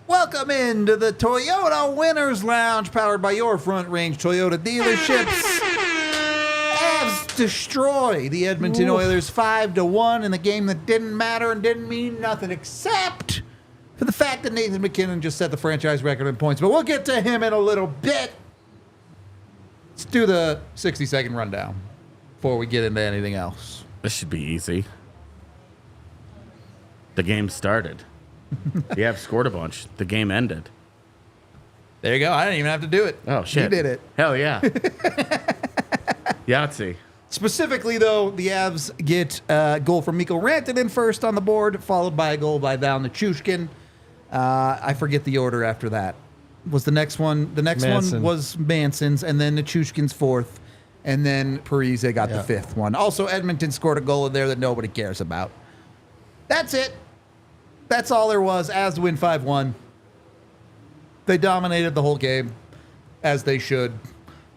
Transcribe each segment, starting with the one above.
Welcome into the Toyota Winners Lounge, powered by your Front Range Toyota dealerships. Avs destroy the Edmonton Oilers 5-1 in the game that didn't matter and didn't mean nothing except for the fact that Nathan MacKinnon just set the franchise record in points. But we'll get to him in a little bit. Let's do the 60-second rundown before we get into anything else. This should be easy. The game started. The Avs scored a bunch. The game ended. There you go. I didn't even have to do it. Oh, shit. You did it. Hell yeah. Yahtzee. Specifically, though, the Avs get a goal from Mikko Rantanen first on the board, followed by a goal by Volo Nichushkin. I forget the order after that. Was the next one? The next one was Manson's, and then Nichushkin's fourth, and then Parise got the fifth one. Also, Edmonton scored a goal in there that nobody cares about. That's it. That's all there was. Avs win 5-1. They dominated the whole game, as they should.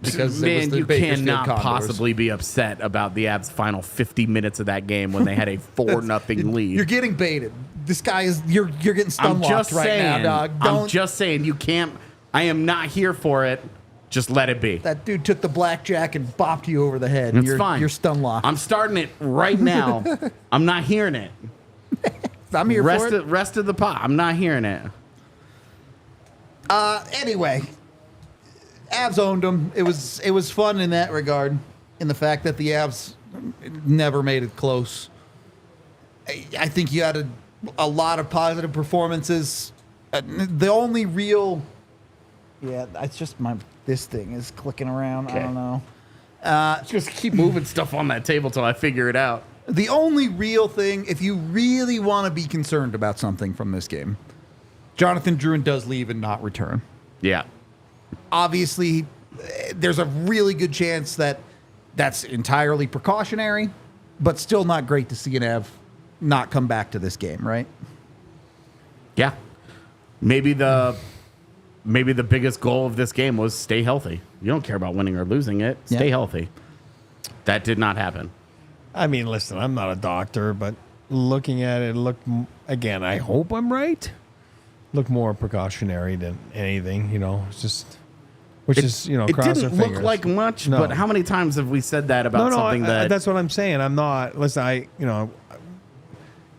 Because man, the you Bakersfield cannot Condors. possibly be upset about the Avs' final 50 minutes of that game when they had a 4-0 lead. You're getting baited. This guy is you're getting stun locked right now, dog. I'm just saying you can't. I am not here for it. Just let it be. That dude took the blackjack and bopped you over the head. It's fine. You're stun locked. I'm starting it right now. I'm not hearing it. I'm here for it. Rest of the pot. I'm not hearing it. Anyway, Avs owned them. It was fun in that regard, in the fact that the Avs never made it close. I think you had a lot of positive performances. The only real, it's just this thing is clicking around. Okay. I don't know. Just keep moving stuff on that table till I figure it out. The only real thing, if you really want to be concerned about something from this game, Jonathan Drouin does leave and not return. Yeah. Obviously, there's a really good chance that that's entirely precautionary, but still not great to see an Av not come back to this game, right? Yeah. Maybe the biggest goal of this game was stay healthy. You don't care about winning or losing it. Stay healthy. That did not happen. I mean, listen, I'm not a doctor, but looking at it, again, I hope I'm right. Look more precautionary than anything, It's just, cross our fingers. It didn't look like much, but how many times have we said that about something that... that's what I'm saying. I'm not, listen, you're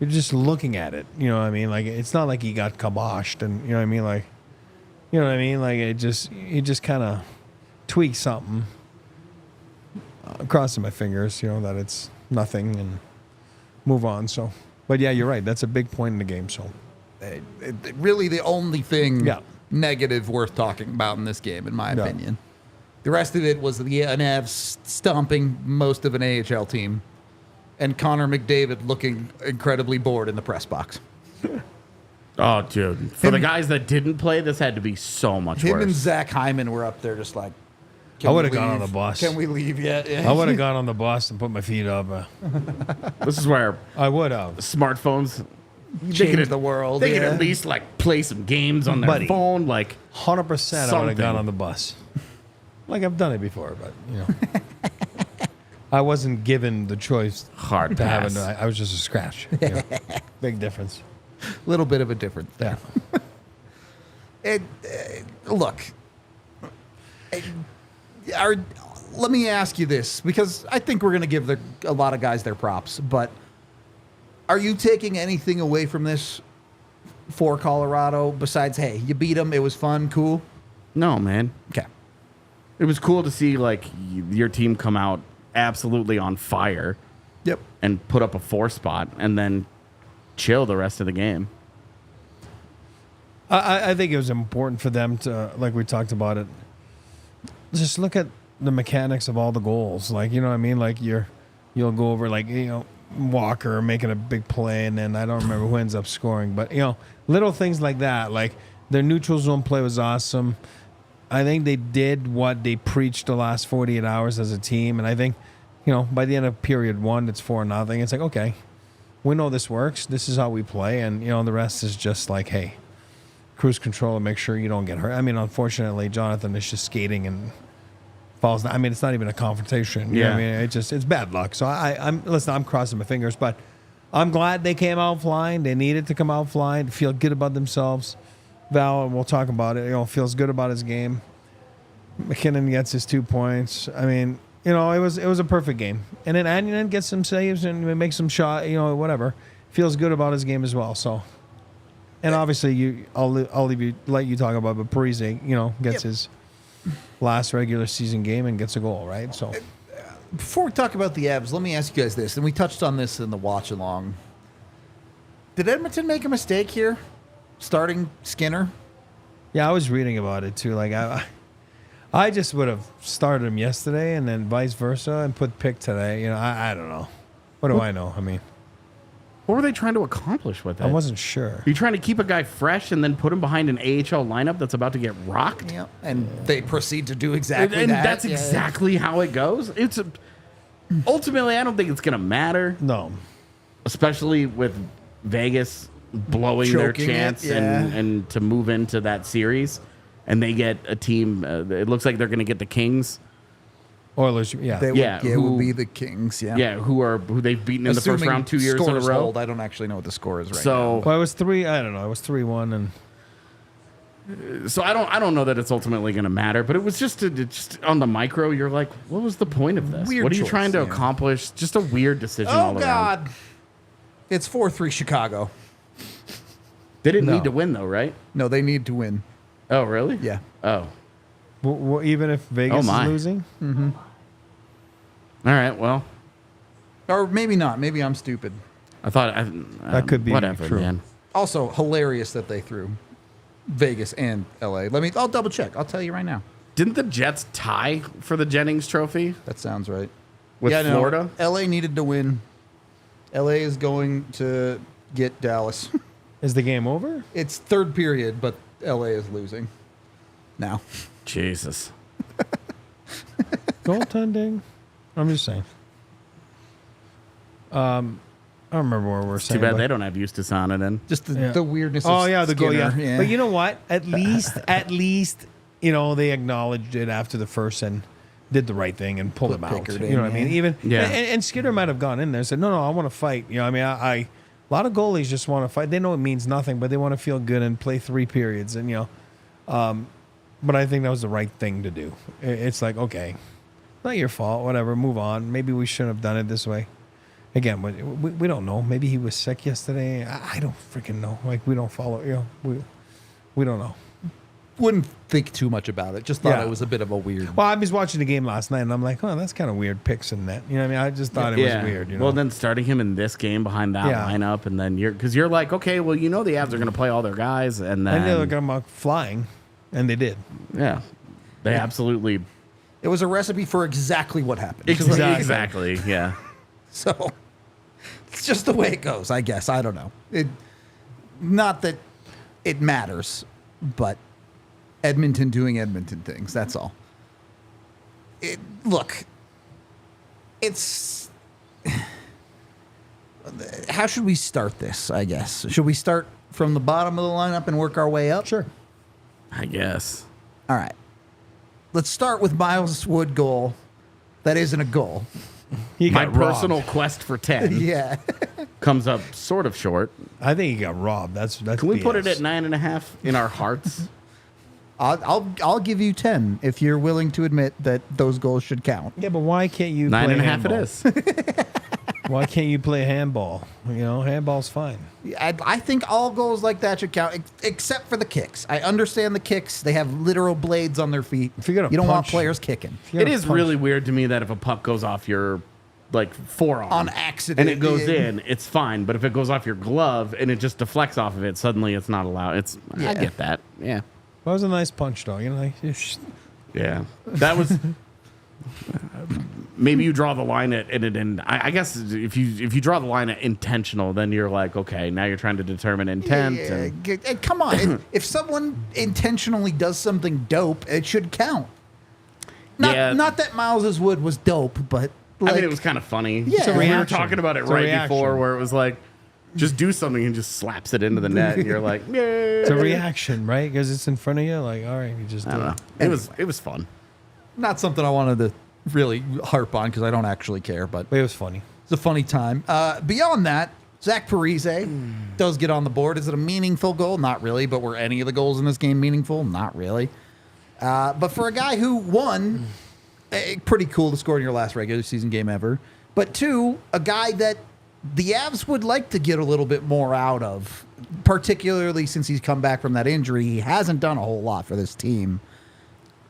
just looking at it, you know what I mean? Like, it's not like he got kiboshed and, you know what I mean? Like, Like, he just kind of tweaked something. I'm crossing my fingers, that it's nothing and move on. So, but yeah, you're right. That's a big point in the game. So, really, the only thing negative worth talking about in this game, in my opinion. The rest of it was the Avs stomping most of an AHL team, and Connor McDavid looking incredibly bored in the press box. Oh, dude! For the guys that didn't play, this had to be so much worse. Him and Zach Hyman were up there just like. I would have gone on the bus. Can we leave yet? Yeah. I would have gone on the bus and put my feet up. This is where I would have. Smartphones change the world. They could at least play some games on their phone, 100%. I would have gone on the bus. I've done it before, but I wasn't given the choice. Hard pass. I was just a scratch. Big difference. Little bit of a difference. Yeah. Look. Let me ask you this, because I think we're going to give a lot of guys their props, but are you taking anything away from this for Colorado besides, hey, you beat them, it was fun, cool? No, man. Okay. It was cool to see your team come out absolutely on fire. Yep. And put up a 4 spot and then chill the rest of the game. I think it was important for them to, like we talked about it, just look at the mechanics of all the goals. You know what I mean? You'll go over Walker making a big play, and then I don't remember who ends up scoring. But little things like that, their neutral zone play was awesome. they did what they preached the last 48 hours as a team. And I think, by the end of period 1, it's 4-0. It's like, okay, we know this works. This is how we play. And, the rest is just like, hey, cruise control and make sure you don't get hurt. I mean, unfortunately, Jonathan is just skating and falls down. I mean, it's not even a confrontation. You know what I mean? It's bad luck. So I'm crossing my fingers, but I'm glad they came out flying. They needed to come out flying, feel good about themselves. Val, we'll talk about it, feels good about his game. MacKinnon gets his 2 points. I mean, it was a perfect game. And then Rantanen gets some saves and makes some shot, whatever. Feels good about his game as well. So, and obviously I'll let you talk about, but Parise, gets his last regular season game and gets a goal, right? So, before we talk about the Avs, let me ask you guys this, and we touched on this in the watch along. Did Edmonton make a mistake here, starting Skinner? Yeah, I was reading about it too. Like I just would have started him yesterday and then vice versa and put pick today. I don't know. What do I know? I mean, what were they trying to accomplish with it? I wasn't sure. You're trying to keep a guy fresh and then put him behind an AHL lineup that's about to get rocked? Yeah, and they proceed to do exactly and that. That's exactly how it goes. Ultimately, I don't think it's going to matter. No. Especially with Vegas blowing their chance and to move into that series. And they get a team, it looks like they're going to get the Kings. Oilers, yeah. It would be the Kings, yeah. Yeah, who they've beaten in the first round 2 years in a row. I don't actually know what the score is right now. Well, it was 3-1 and so I don't know that it's ultimately going to matter, but it was just on the micro. You're like, what was the point of this? What are you trying to accomplish? Just a weird decision all around. Oh God, it's 4-3 Chicago. They didn't need to win though, right? No, they need to win. Oh really? Yeah. Oh. Well, even if Vegas is losing. Mm-hmm. All right. Well. Or maybe not. Maybe I'm stupid. I thought that could be whatever, true. Man. Also, hilarious that they threw Vegas and LA. I'll double check. I'll tell you right now. Didn't the Jets tie for the Jennings Trophy? That sounds right. With Florida? No, LA needed to win. LA is going to get Dallas. Is the game over? It's third period, but LA is losing now. Jesus. Goaltending. I'm just saying. I don't remember what we're saying. Too bad they don't have Justus on it then. Just the weirdness. Oh of yeah, the goal. Skinner. Yeah. But you know what? At least they acknowledged it after the first and did the right thing and pulled him out. You know what I mean? Even and Skinner might have gone in there and said, no, I want to fight. I mean, a lot of goalies just want to fight. They know it means nothing, but they want to feel good and play 3 periods. And but I think that was the right thing to do. It's like, okay, not your fault. Whatever, move on. Maybe we shouldn't have done it this way. Again, we don't know. Maybe he was sick yesterday. I don't freaking know. Like, we don't follow. We don't know. Wouldn't think too much about it. Just thought it was a bit of a weird. Well, I was watching the game last night, and I'm like, oh, that's kind of weird picks in that. You know what I mean? I just thought it was weird. Well, then starting him in this game behind that lineup, and then you're like, okay, well, the Avs are going to play all their guys, and then they're going to flying, and they did. Yeah, they absolutely. It was a recipe for exactly what happened. Exactly. Yeah. So it's just the way it goes, I guess. I don't know. Not that it matters, but Edmonton doing Edmonton things. That's all. Look, it's. How should we start this, I guess? Should we start from the bottom of the lineup and work our way up? Sure. I guess. All right. Let's start with Miles Wood goal. That isn't a goal. My personal quest for 10 yeah. comes up sort of short. I think he got robbed. That's Can we put it at 9.5 in our hearts? I'll give you 10 if you're willing to admit that those goals should count. Yeah, but why can't you 9.5 it is. Why can't you play handball? Handball's fine. I think all goals like that should count, except for the kicks. I understand the kicks. They have literal blades on their feet. You don't want players kicking. It is really weird to me that if a puck goes off your forearm on accident and it goes in, it's fine. But if it goes off your glove and it just deflects off of it, suddenly it's not allowed. I get that. Yeah. That was a nice punch, though. Yeah. That was. maybe you draw the line at it, and I guess if you draw the line at intentional, then you're like, okay, now you're trying to determine intent. And come on, if someone intentionally does something dope, it should count. Not that Miles's wood was dope, but I mean, it was kind of funny. Yeah, it's a we were reaction. talking about it It's a right reaction. before, where it was like, just do something and just slaps it into the net, and you're like, yeah. It's a reaction, right? Because it's in front of you. Like, all right, you just I do don't it. know. It was fun. not something I wanted to really harp on because I don't actually care, but But it was funny. it's a funny time. Beyond that, Zach Parise does get on the board. Is it a meaningful goal? Not really. But were any of the goals in this game meaningful? Not really. But for a guy who, one, pretty cool to score in your last regular season game ever. But two, a guy that the Avs would like to get a little bit more out of, particularly since he's come back from that injury. He hasn't done a whole lot for this team.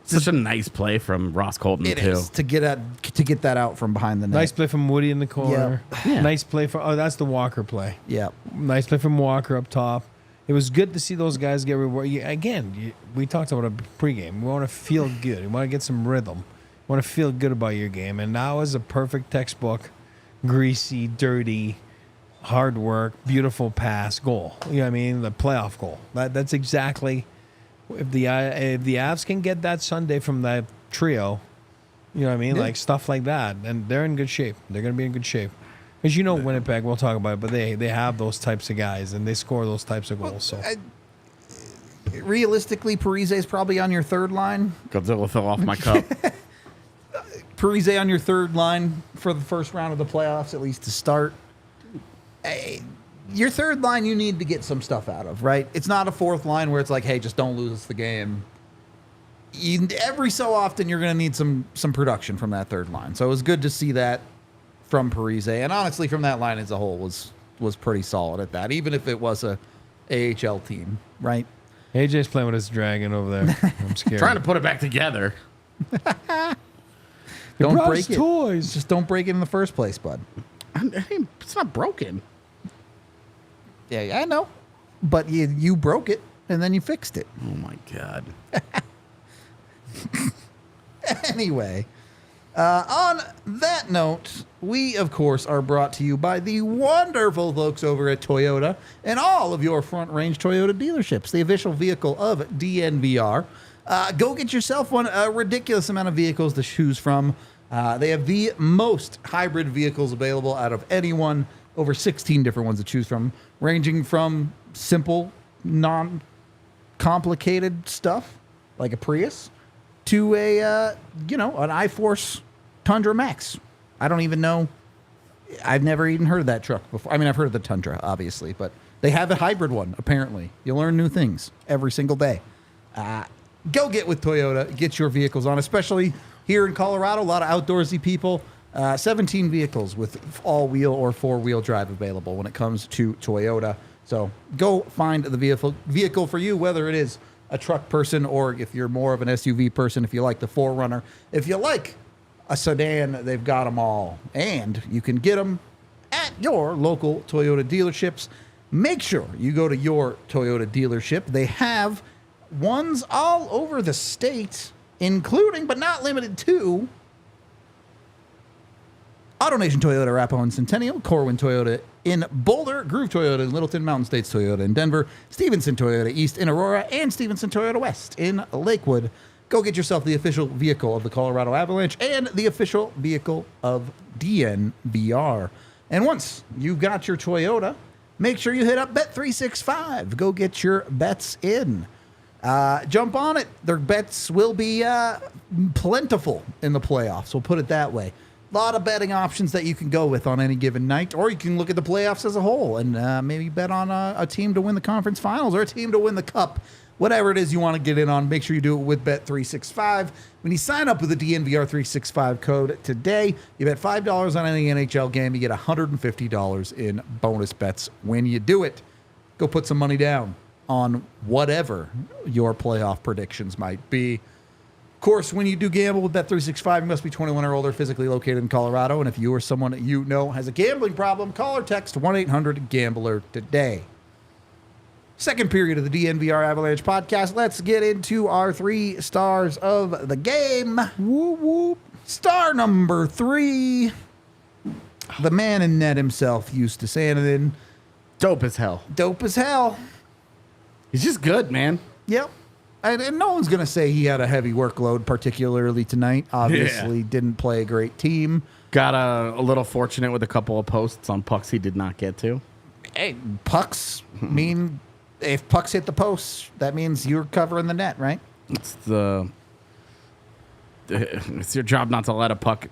Such a nice play from Ross Colton, It too. is to get that out from behind the net. Nice play from Woody in the corner. Yeah. Nice play for. Oh, that's the Walker play. Yeah. Nice play from Walker up top. It was good to see those guys get rewarded. We talked about a pregame. We want to feel good. We want to get some rhythm. We want to feel good about your game. And that was a perfect textbook, greasy, dirty, hard work, beautiful pass goal. You know what I mean? The playoff goal. That's exactly. If the Avs can get that Sunday from that trio, you know what I mean? Yeah. Like stuff like that, and they're in good shape. They're going to be in good shape. As you know, Winnipeg, we'll talk about it, but they have those types of guys, and they score those types of goals. So Realistically, Parise is probably on your third line. Godzilla fell off my cup. Parise on your third line for the first round of the playoffs, at least to start. Your third line, you need to get some stuff out of, right? It's not a fourth line where it's like, hey, just don't lose us the game. Every so often, you're going to need some production from that third line. So it was good to see that from Parise, and honestly, from that line as a whole was pretty solid at that, even if it was a AHL team, right? AJ's playing with his dragon over there. I'm scared. Trying to put it back together. Don't brought break us it. toys. Just don't break it in the first place, bud. It's not broken. Yeah, I know, but you broke it and then you fixed it. Oh, my God. Anyway, on that note, we, of course, are brought to you by the wonderful folks over at Toyota and all of your Front Range Toyota dealerships, the official vehicle of DNVR. Go get yourself one, a ridiculous amount of vehicles to choose from. They have the most hybrid vehicles available out of anyone, over 16 different ones to choose from, ranging from simple, non-complicated stuff, like a Prius, to an I-Force Tundra Max. I don't even know. I've never even heard of that truck before. I mean, I've heard of the Tundra, obviously, but they have a hybrid one, apparently. You learn new things every single day. Go get with Toyota. Get your vehicles on, especially here in Colorado. A lot of outdoorsy people. 17 vehicles with all-wheel or four-wheel drive available when it comes to Toyota. So go find the vehicle for you, whether it is a truck person or if you're more of an SUV person, if you like the 4Runner. If you like a sedan, they've got them all. And you can get them at your local Toyota dealerships. Make sure you go to your Toyota dealership. They have ones all over the state, including but not limited to AutoNation Toyota, Arapahoe and Centennial, Corwin Toyota in Boulder, Groove Toyota in Littleton, Mountain States Toyota in Denver, Stevenson Toyota East in Aurora, and Stevenson Toyota West in Lakewood. Go get yourself the official vehicle of the Colorado Avalanche and the official vehicle of DNVR. And once you've got your Toyota, make sure you hit up Bet365. Go get your bets in. Jump on it. Their bets will be plentiful in the playoffs. We'll put it that way. A lot of betting options that you can go with on any given night, or you can look at the playoffs as a whole and maybe bet on a team to win the conference finals or a team to win the cup. Whatever it is you want to get in on, make sure you do it with Bet365. When you sign up with the DNVR 365 code today, you bet $5 on any NHL game, you get $150 in bonus bets when you do it. Go put some money down on whatever your playoff predictions might be. Of course, when you do gamble with Bet365, you must be 21 or older, physically located in Colorado. And if you or someone that you know has a gambling problem, call or text 1-800-GAMBLER today. Second period of the DNVR Avalanche podcast. Let's get into our 3 stars of the game. Whoop, whoop. Star number 3. The man in net himself, Eustace Ananen. Dope as hell. Dope as hell. He's just good, man. Yep. And no one's going to say he had a heavy workload, particularly tonight. Obviously, didn't play a great team. Got a little fortunate with a couple of posts on pucks he did not get to. Hey, pucks mean if pucks hit the post, that means you're covering the net, right? It's your job not to let a puck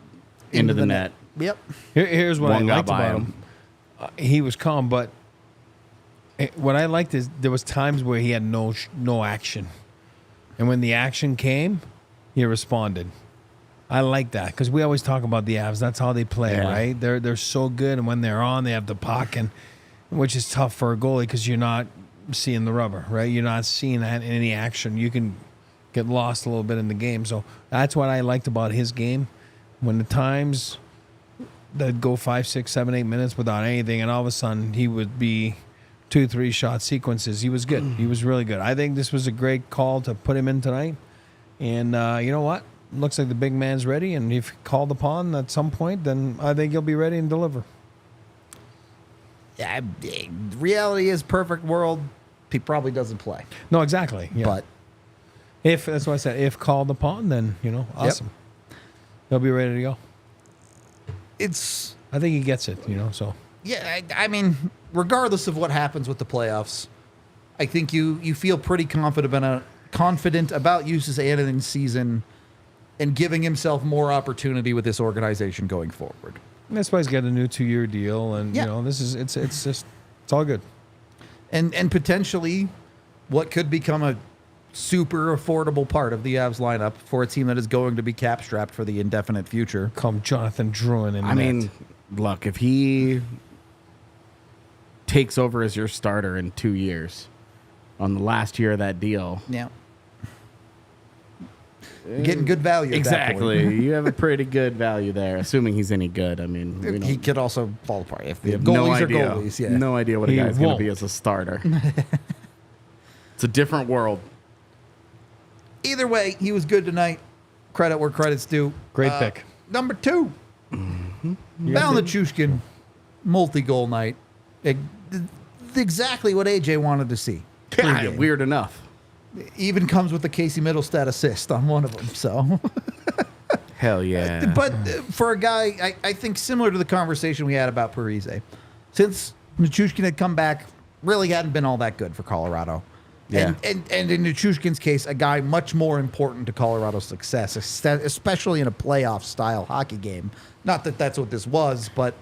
into the net. Yep. Here's what One I got liked by about him. He was calm, but what I liked is there was times where he had no action, and when the action came, he responded. I like that because we always talk about the Avs. That's how they play, right? They're so good, and when they're on, they have the puck, and which is tough for a goalie because you're not seeing the rubber, right? You're not seeing any action. You can get lost a little bit in the game. So that's what I liked about his game. When the times that go 5, 6, 7, 8 minutes without anything, and all of a sudden he would be 2, 3 shot sequences. He was good. He was really good. I think this was a great call to put him in tonight. And you know what? Looks like the big man's ready. And if called upon at some point, then I think he'll be ready and deliver. Yeah, reality is perfect world. He probably doesn't play. No, exactly. Yeah. But if that's what I said. If called upon, then awesome. He'll be ready to go. I think he gets it. So yeah. I mean, regardless of what happens with the playoffs, I think you feel pretty confident about Eustace Ananen's season and giving himself more opportunity with this organization going forward. That's why he's got a new 2-year deal, and this is it's just it's all good. And potentially what could become a super affordable part of the Avs lineup for a team that is going to be cap strapped for the indefinite future. Come Jonathan Drouin in I mean, look, if he takes over as your starter in 2 years on the last year of that deal. Yeah. You're getting good value. Exactly. You have a pretty good value there, assuming he's any good. I mean, he could also fall apart if the have goalies are goalies. Yeah. No idea what a guy's going to be as a starter. It's a different world. Either way, he was good tonight. Credit where credit's due. Great pick. Number 2. Val Nichushkin, multi-goal night. Exactly what AJ wanted to see. Yeah, weird enough. Even comes with a Casey Mittelstadt assist on one of them. So, hell yeah. But for a guy, I think similar to the conversation we had about Parise, since Nichushkin had come back, really hadn't been all that good for Colorado. Yeah. And in Nichushkin's case, a guy much more important to Colorado's success, especially in a playoff-style hockey game. Not that that's what this was, but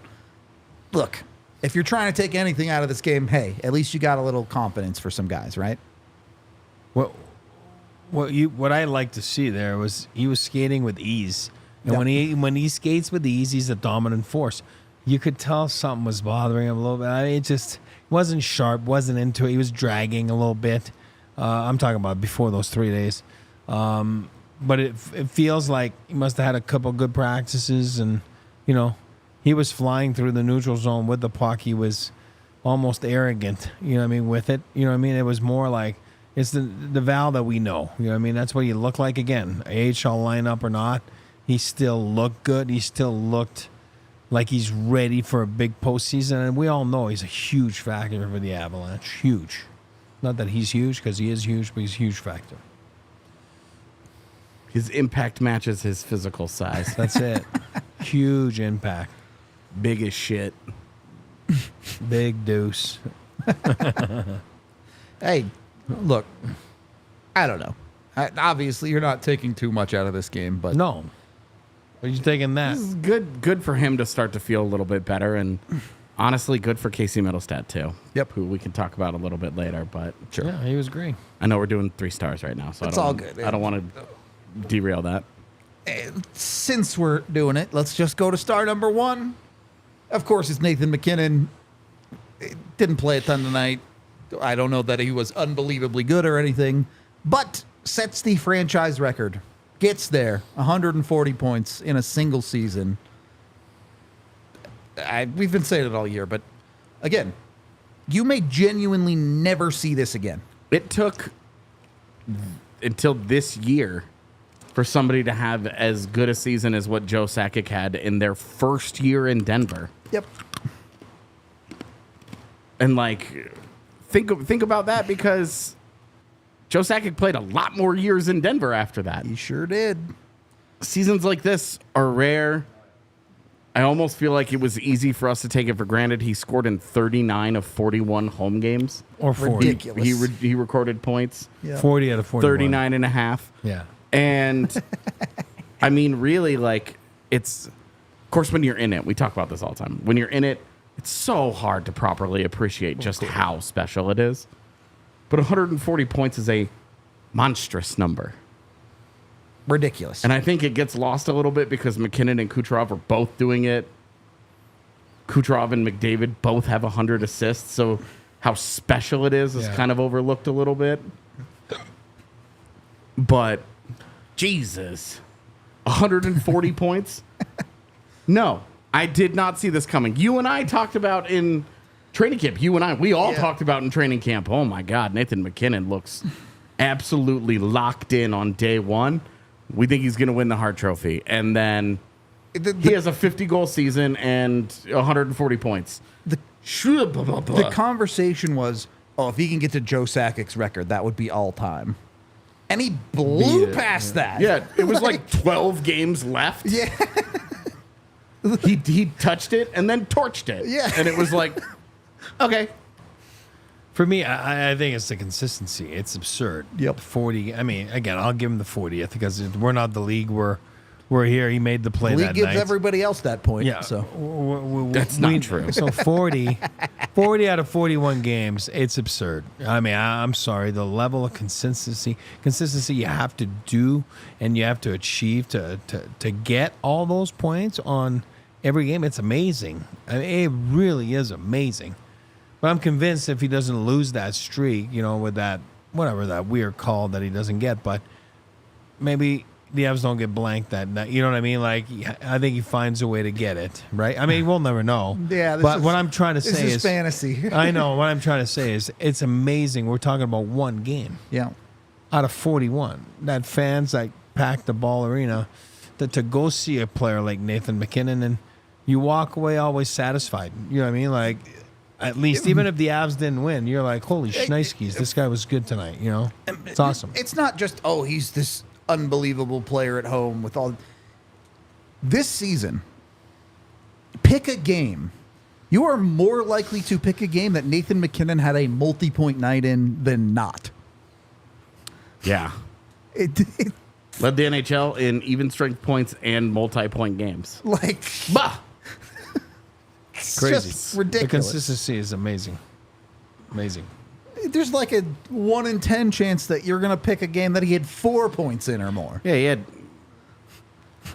look, if you're trying to take anything out of this game, hey, at least you got a little confidence for some guys, right? What I like to see there was he was skating with ease, and when he skates with ease, he's a dominant force. You could tell something was bothering him a little bit. I mean, it just wasn't sharp, wasn't into it. He was dragging a little bit. I'm talking about before those 3 days, but it feels like he must have had a couple good practices, and he was flying through the neutral zone with the puck. He was almost arrogant, with it. It was more like. It's the Val that we know. That's what he looked like again. AHL lineup or not, he still looked good. He still looked like he's ready for a big postseason. And we all know he's a huge factor for the Avalanche. Huge. Not that he's huge, because he is huge, but he's a huge factor. His impact matches his physical size. That's it. Huge impact. Big as shit. Big deuce. Hey. Look, I don't know. Obviously, you're not taking too much out of this game, but no. Are you taking that? This is good for him to start to feel a little bit better, and honestly, good for Casey Mittelstadt too. Yep, who we can talk about a little bit later. But sure, yeah, he was great. I know we're doing 3 stars right now, so it's all good. I don't want to derail that. Since we're doing it, let's just go to star number 1. Of course, it's Nathan MacKinnon. Didn't play a ton tonight. I don't know that he was unbelievably good or anything, but sets the franchise record. Gets there, 140 points in a single season. We've been saying it all year, but again, you may genuinely never see this again. It took until this year for somebody to have as good a season as what Joe Sakic had in their first year in Denver. Yep. And like, think about that, because Joe Sakic played a lot more years in Denver after that. He sure did. Seasons like this are rare. I almost feel like it was easy for us to take it for granted. He scored in 39 of 41 home games. Or 40. Ridiculous. He recorded points. Yeah. 40 out of 41. 39 and a half. Yeah. And I mean, really, like, it's, of course, when you're in it, we talk about this all the time. When you're in it, it's so hard to properly appreciate just how special it is. But 140 points is a monstrous number. Ridiculous. And I think it gets lost a little bit because MacKinnon and Kucherov are both doing it. Kucherov and McDavid both have 100 assists, so how special it is kind of overlooked a little bit. But, Jesus, 140 points? No, I did not see this coming. You and I talked about in training camp. We all talked about in training camp. Oh, my God, Nathan MacKinnon looks absolutely locked in on day one. We think he's going to win the Hart Trophy. And then he has a 50-goal season and 140 points. The conversation was, if he can get to Joe Sakic's record, that would be all-time. And he blew past that. Yeah, it was like 12 games left. Yeah. He touched it and then torched it. Yeah. And it was like, okay. For me, I think it's the consistency. It's absurd. Yep. 40. I mean, again, I'll give him the 40th because we're not the league. We're here. He made the play The that league gives night. everybody else that point. Yeah. So That's not true. So 40 out of 41 games, it's absurd. I mean, I'm sorry. The level of consistency you have to do and you have to achieve to get all those points on every game, it's amazing. I mean, it really is amazing. But I'm convinced if he doesn't lose that streak, with that, whatever, that weird call that he doesn't get, but maybe the Avs don't get blanked that night. You know what I mean? Like, I think he finds a way to get it, right? I mean, we'll never know. Yeah, but what I'm trying to say is fantasy. I know. What I'm trying to say is it's amazing. We're talking about one game. Yeah. Out of 41. That fans that packed the Ball Arena to go see a player like Nathan MacKinnon, and you walk away always satisfied. You know what I mean? Like, at least, even if the Avs didn't win, you're like, holy shnikes, this guy was good tonight, It's awesome. It's not just, he's this unbelievable player at home with all. This season, pick a game. You are more likely to pick a game that Nathan MacKinnon had a multi-point night in than not. Yeah. It Led the NHL in even strength points and multi-point games. like, Bah! it's Crazy. just The ridiculous. consistency is amazing. Amazing. There's like a 1 in 10 chance that you're going to pick a game that he had 4 points in or more. Yeah,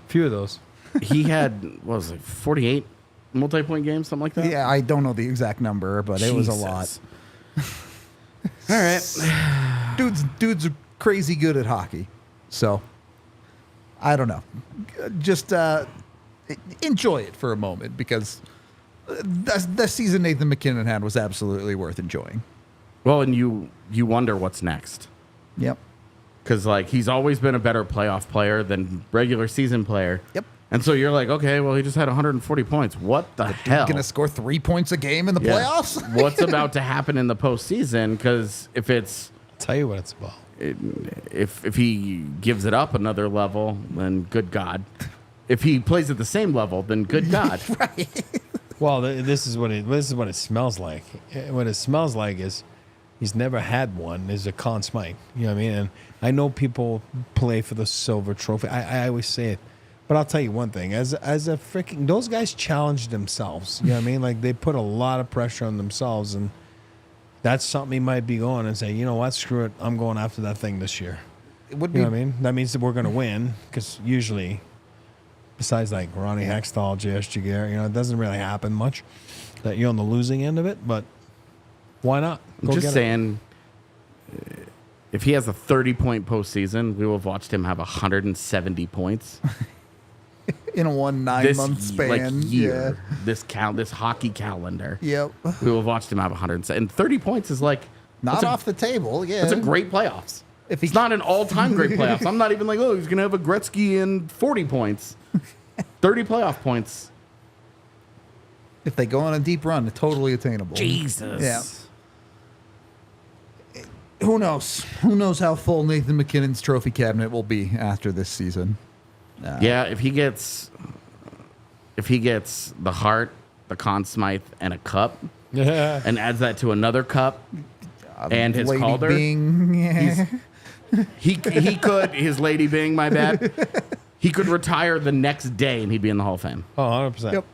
Few of those. he had, what was it, 48 multi-point games, something like that? Yeah, I don't know the exact number, but it was a lot. All right. Dude's crazy good at hockey. So, I don't know. Just enjoy it for a moment because the season Nathan MacKinnon had was absolutely worth enjoying. Well, and you wonder what's next. Yep. Because, like, he's always been a better playoff player than regular season player. Yep. And so you're like, okay, well, he just had 140 points. What the hell? Going to score 3 points a game in the playoffs? What's about to happen in the postseason? Because if it's... I'll tell you what it's about. If he gives it up another level, then good God. If he plays at the same level, then good God. Right. Well, this is what it smells like. What it smells like is he's never had one. Is a Conn Smythe. You know what I mean? And I know people play for the silver trophy. I always say it, but I'll tell you one thing: as a freaking those guys challenge themselves. You know what I mean? Like they put a lot of pressure on themselves, and that's something he might be going and say, you know what, screw it, I'm going after that thing this year. It would You be know what I mean? That means that we're going to win because usually, besides like Ronnie Hextall, J.S. Giguere, it doesn't really happen much that you're on the losing end of it, but why not? I'm just saying, if he has a 30-point postseason, we will have watched him have 170 points. in a 9-month span. Year, this hockey calendar. Yep. We will have watched him have 170. And 30 points is like... Not off the table. Yeah. It's a great playoffs. It's not an all-time great playoffs. I'm not even like, oh, he's going to have a Gretzky in 40 points. 30 playoff points. If they go on a deep run, it's totally attainable. Jesus. Yeah. Who knows? Who knows how full Nathan MacKinnon's trophy cabinet will be after this season? Yeah, if he gets the Hart, the Conn Smythe, and a cup, and adds that to another cup, and his Lady Calder, Bing. he could, his Lady Bing, my bad, he could retire the next day and he'd be in the Hall of Fame. Oh, 100%. Yep.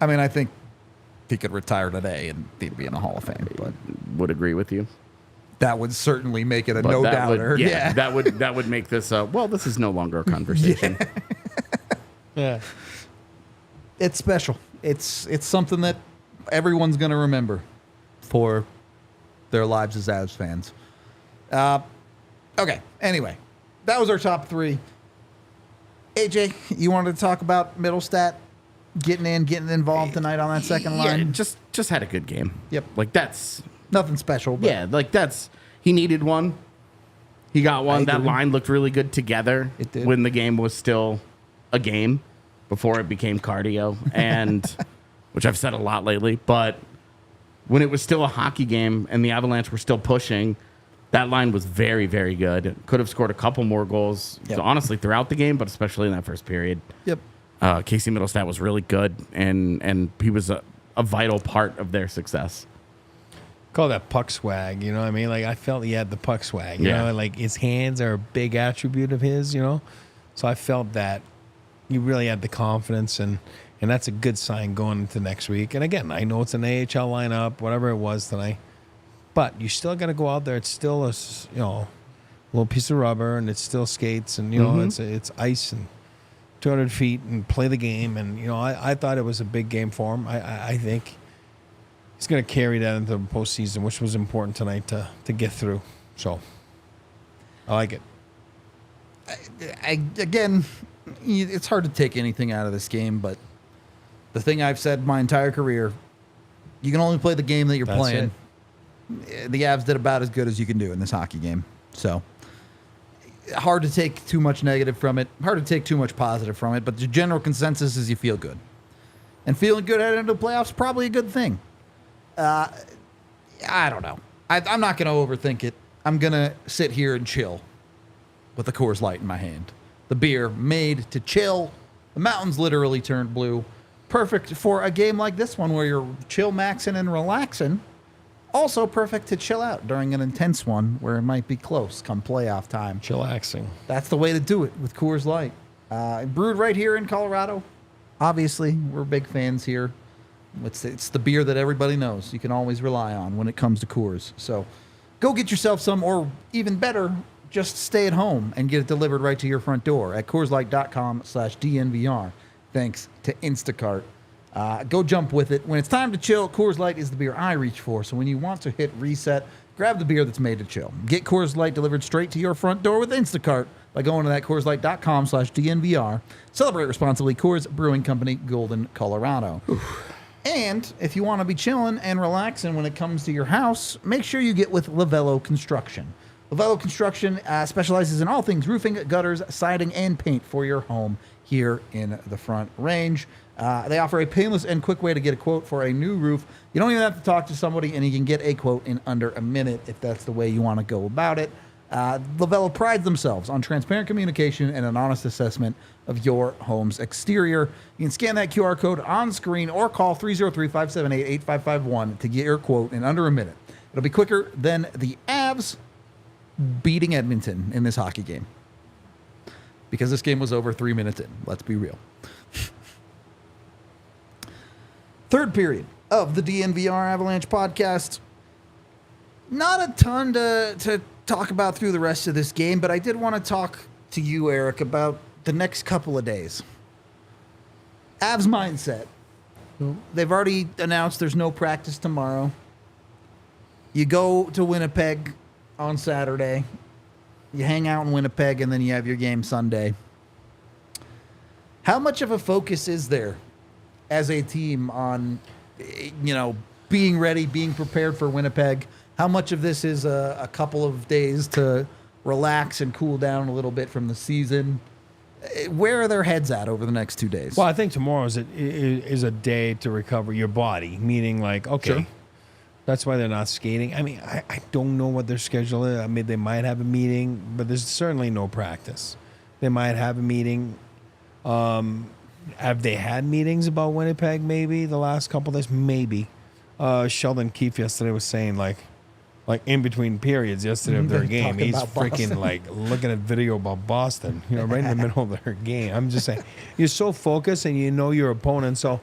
I mean, I think he could retire today and he'd be in the Hall of Fame, but Would agree with you. that would certainly make it a But no-doubter. yeah, that would make this. Well, this is no longer a conversation. Yeah. It's special. It's something that everyone's going to remember for their lives as Avs fans. Okay. Anyway, that was our top three. AJ, you wanted to talk about Mittelstadt getting involved tonight on that second line? Just had a good game. Yep. Like that's Nothing special. But yeah. Like that's he needed one. He got one. I That agree. line looked really good together. It did. When the game was still a game before it became cardio, and which I've said a lot lately. But when it was still a hockey game and the Avalanche were still pushing, that line was very, very good. Could have scored a couple more goals, Yep. honestly, throughout the game, but especially in that first period. Yep. Casey Mittelstadt was really good, and he was a vital part of their success. Call that puck swag, you know what I mean? Like, I felt he had the puck swag, you Yeah. know? Like, his hands are a big attribute of his, you know? So I felt that he really had the confidence, and that's a good sign going into next week. And again, I know it's an AHL lineup, whatever it was tonight, but you still got to go out there. It's still a little piece of rubber, and it's still skates, and, you know, it's ice and 200 feet and play the game. And, you know, I thought it was a big game for him. I think he's going to carry that into the postseason, which was important tonight to get through. So I like it. Again, it's hard to take anything out of this game, but the thing I've said my entire career, you can only play the game that you're That's playing. The Avs did about as good as you can do in this hockey game. So hard to take too much negative from it, hard to take too much positive from it, but the general consensus is you feel good. And feeling good heading into the playoffs, probably a good thing. I don't know. I'm not going to overthink it. I'm going to sit here and chill with a Coors Light in my hand. The beer made to chill. The mountains literally turned blue. Perfect for a game like this one where you're chill maxing and relaxing. Also perfect to chill out during an intense one where it might be close come playoff time. Chillaxing. That's the way to do it with Coors Light. Brewed right here in Colorado. Obviously, we're big fans here. It's the beer that everybody knows you can always rely on when it comes to Coors. So go get yourself some, or even better, just stay at home and get it delivered right to your front door at CoorsLight.com/DNVR. Thanks to Instacart. Go jump with it. When it's time to chill, Coors Light is the beer I reach for. So when you want to hit reset, grab the beer that's made to chill. Get Coors Light delivered straight to your front door with Instacart by going to that CoorsLight.com/DNVR. Celebrate responsibly. Coors Brewing Company, Golden, Colorado. And if you want to be chilling and relaxing when it comes to your house, make sure you get with Volo Construction. Volo Construction specializes in all things roofing, gutters, siding, and paint for your home here in the Front Range. They offer a painless and quick way to get a quote for a new roof. You don't even have to talk to somebody, and you can get a quote in under a minute if that's the way you want to go about it. Lavelle prides themselves on transparent communication and an honest assessment of your home's exterior. You can scan that QR code on screen or call 303-578-8551 to get your quote in under a minute. It'll be quicker than the Avs beating Edmonton in this hockey game, because this game was over 3 minutes in. Let's be real. Third period of the DNVR Avalanche podcast. Not a ton to talk about through the rest of this game, but I did want to talk to you, Eric, about the next couple of days. Avs mindset. They've already announced there's no practice tomorrow. You go to Winnipeg on Saturday. You hang out in Winnipeg, and then you have your game Sunday. How much of a focus is there as a team on, being ready, being prepared for Winnipeg, How much of this is a couple of days to relax and cool down a little bit from the season? Where are their heads at over the next 2 days? Well, I think tomorrow is a day to recover your body, meaning like, okay, Sure. that's why they're not skating. I mean, I don't know what their schedule is. I mean, they might have a meeting, but there's certainly no practice. They might have a meeting. Have they had meetings about Winnipeg maybe the last couple of days? Maybe. Sheldon Keefe yesterday was saying like in between periods yesterday of their They're game, talking he's about freaking Boston. like looking at video about Boston, right in the middle of their game. I'm just saying, you're so focused and you know your opponent. So,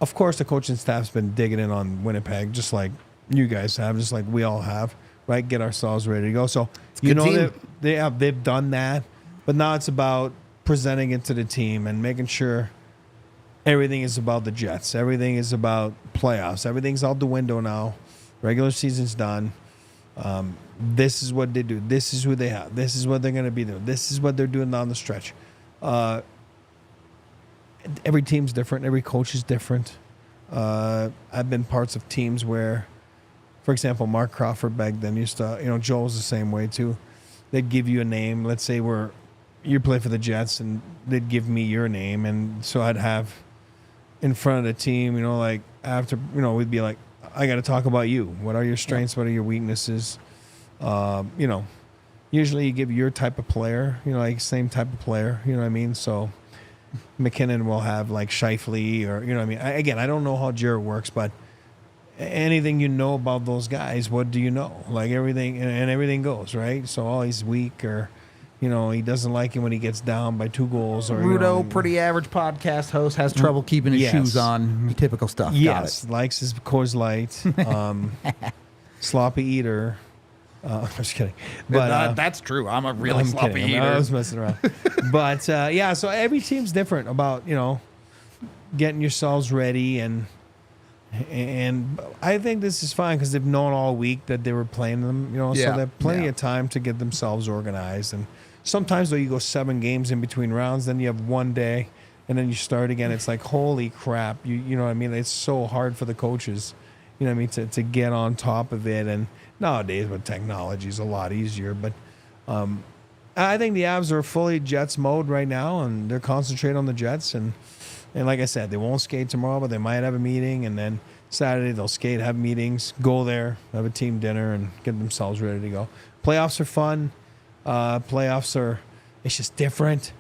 of course, the coaching staff's been digging in on Winnipeg, just like you guys have, just like we all have, right? Get ourselves ready to go. So, you good know, team. they've done that, but now it's about presenting it to the team and making sure everything is about the Jets. Everything is about playoffs. Everything's out the window now. Regular season's done. This is what they do. This is who they have. This is what they're going to be doing. This is what they're doing down the stretch. Every team's different. Every coach is different. I've been parts of teams where, for example, Mark Crawford back then used to, Joe was the same way too. They'd give you a name. Let's say you play for the Jets, and they'd give me your name, and so I'd have in front of the team, like after, we'd be like, I got to talk about you. What are your strengths? What are your weaknesses? Usually you give your type of player, like same type of player, you know what I mean? So MacKinnon will have like Scheifele or, you know what I mean? Again, I don't know how Jared works, but anything you know about those guys, what do you know? Like everything, and everything goes, right? So, he's weak or, he doesn't like it when he gets down by 2 goals. Or Rudo, pretty average podcast host, has trouble keeping his Yes. shoes on. Typical stuff. Yes, likes his Coors Light, sloppy eater. I'm just kidding. But that's true. I'm a really I'm sloppy kidding. eater. I was messing around. But so every team's different about getting yourselves ready, and I think this is fine because they've known all week that they were playing them. So they have plenty of time to get themselves organized. And sometimes though you go 7 games in between rounds, then you have 1 day, and then you start again. It's like holy crap, you know what I mean? It's so hard for the coaches, you know what I mean, to get on top of it. And nowadays with technology is a lot easier, but I think the Avs are fully Jets mode right now, and they're concentrating on the Jets. And like I said, they won't skate tomorrow, but they might have a meeting, and then Saturday they'll skate, have meetings, go there, have a team dinner, and get themselves ready to go. Playoffs are fun. It's just different.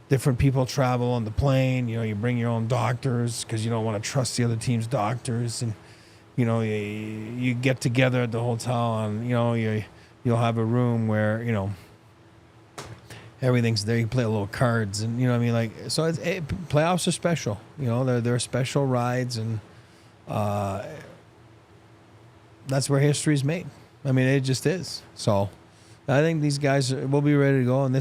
Different people travel on the plane. You bring your own doctors because you don't want to trust the other team's doctors, and you get together at the hotel, and you'll have a room where everything's there. You play a little cards, and you know what I mean. Like, so playoffs are special. They're special rides, and that's where history's made. I mean, it just is. So I think these guys will be ready to go, and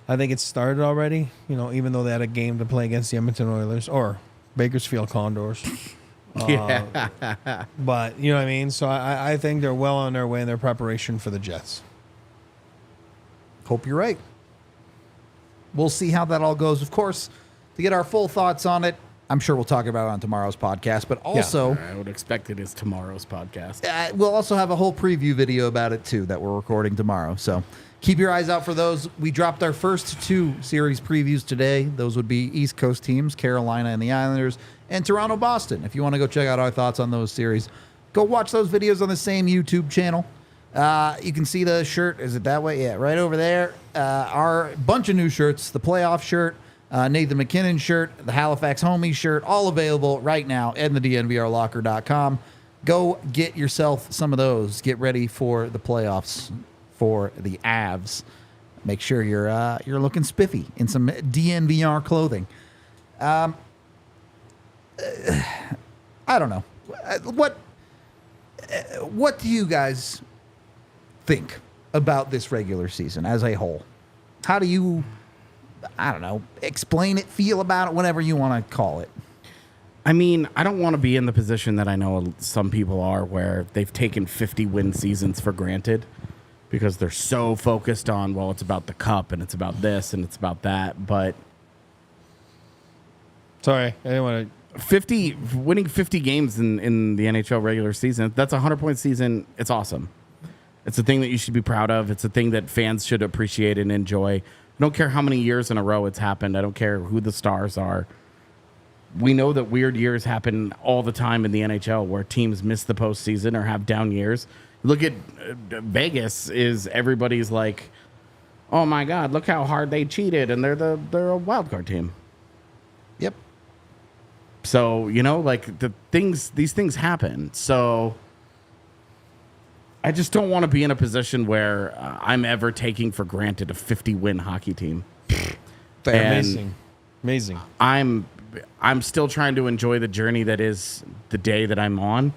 I think it's started already. Even though they had a game to play against the Edmonton Oilers or Bakersfield Condors. Yeah. But you know what I mean. So I think they're well on their way in their preparation for the Jets. Hope you're right. We'll see how that all goes. Of course, to get our full thoughts on it, I'm sure we'll talk about it on tomorrow's podcast. But also, I would expect it is tomorrow's podcast. we'll also have a whole preview video about it too that we're recording tomorrow. So keep your eyes out for those. We dropped our first 2 series previews today. Those would be East Coast teams, Carolina and the Islanders, and Toronto, Boston. If you want to go check out our thoughts on those series, go watch those videos on the same YouTube channel. You can see the shirt. Is it that way? Yeah, right over there. Our bunch of new shirts, the playoff shirt, Nathan MacKinnon shirt, the Halifax Homies shirt, all available right now at the DNVRlocker.com. Go get yourself some of those. Get ready for the playoffs for the Avs. Make sure you're looking spiffy in some DNVR clothing. I don't know. What do you guys think about this regular season as a whole? How do you, explain it, feel about it, whatever you want to call it? I mean, I don't want to be in the position that I know some people are where they've taken 50-win seasons for granted because they're so focused on, well, it's about the cup and it's about this and it's about that. But Sorry, I didn't want to. winning 50 games in the NHL regular season, that's a 100-point season. It's awesome. It's a thing that you should be proud of. It's a thing that fans should appreciate and enjoy. I don't care how many years in a row it's happened. I don't care who the stars are. We know that weird years happen all the time in the NHL where teams miss the postseason or have down years. Look at Vegas. Is everybody's like, oh my God, look how hard they cheated, and they're a wild card team. Yep. So, like these things happen. So I just don't want to be in a position where I'm ever taking for granted a 50-win hockey team. Amazing. I'm still trying to enjoy the journey that is the day that I'm on,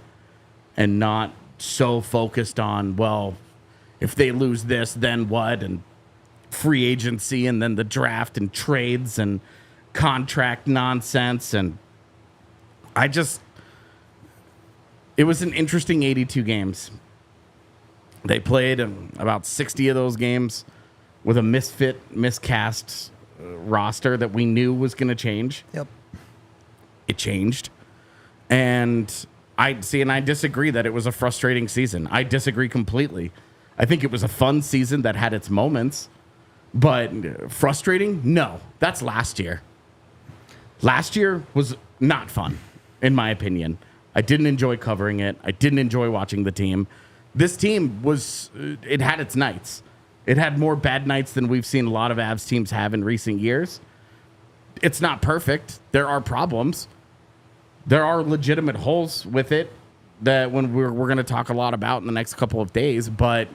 and not so focused on, well, if they lose this, then what? And free agency, and then the draft and trades and contract nonsense. And it was an interesting 82 games. They played about 60 of those games with a miscast roster that we knew was going to change. Yep. It changed. And I disagree that it was a frustrating season. I disagree completely. I think it was a fun season that had its moments, but frustrating? No, that's last year. Last year was not fun, in my opinion. I didn't enjoy covering it. I didn't enjoy watching the team. This team it had its nights. It had more bad nights than we've seen a lot of Avs teams have in recent years. It's not perfect. There are problems. There are legitimate holes with it that we're going to talk a lot about in the next couple of days. But